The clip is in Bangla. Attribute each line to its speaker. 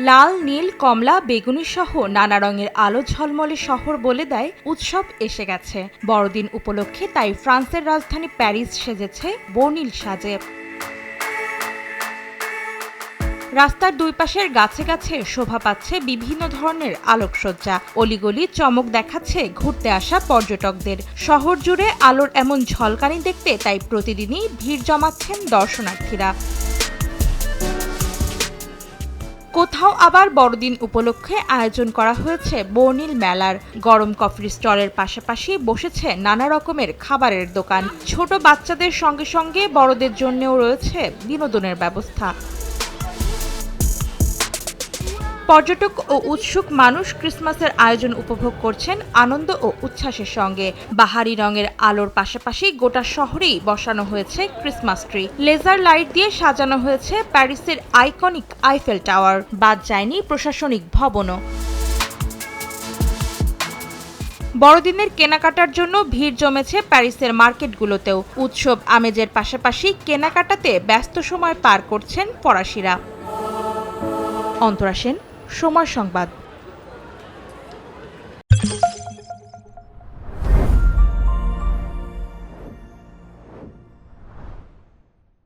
Speaker 1: লাল, নীল, কমলা, বেগুনি সহ নানা রঙের আলো ঝলমলে শহর বলে দেয় উৎসব এসে গেছে। বড়দিন উপলক্ষে তাই ফ্রান্সের রাজধানী প্যারিস সেজেছে বর্ণিল সাজে। রাস্তার দুই পাশের গাছে গাছে শোভা পাচ্ছে বিভিন্ন ধরনের আলোকসজ্জা। অলিগলি চমক দেখাচ্ছে ঘুরতে আসা পর্যটকদের। শহর জুড়ে আলোর এমন ঝলকানি দেখতে তাই প্রতিদিনই ভিড় জমাচ্ছেন দর্শনার্থীরা। কোথাও আবার বড়দিন উপলক্ষে আয়োজন করা হয়েছে বর্ণিল মেলার। গরম কফির স্টলের পাশাপাশি বসেছে নানা রকমের খাবারের দোকান। ছোট বাচ্চাদের সঙ্গে সঙ্গে বড়দের জন্যও রয়েছে বিনোদনের ব্যবস্থা। পর্যটক ও উৎসুক মানুষ ক্রিসমাসের আয়োজন উপভোগ করছেন আনন্দ ও উচ্ছ্বাসের সঙ্গে। বাহারি রঙের আলোর পাশাপাশি গোটা শহরেই বসানো হয়েছে ক্রিসমাস ট্রি। লেজার লাইট দিয়ে সাজানো হয়েছে প্যারিসের আইকনিক আইফেল টাওয়ার। বাদ যায়নি প্রশাসনিক ভবনও। বড়দিনের কেনাকাটার জন্য ভিড় জমেছে প্যারিসের মার্কেটগুলোতেও। উৎসব আমেজের পাশাপাশি কেনাকাটাতে ব্যস্ত সময় পার করছেন ফরাসিরা। অন্তরা সেন, সময় সংবাদ।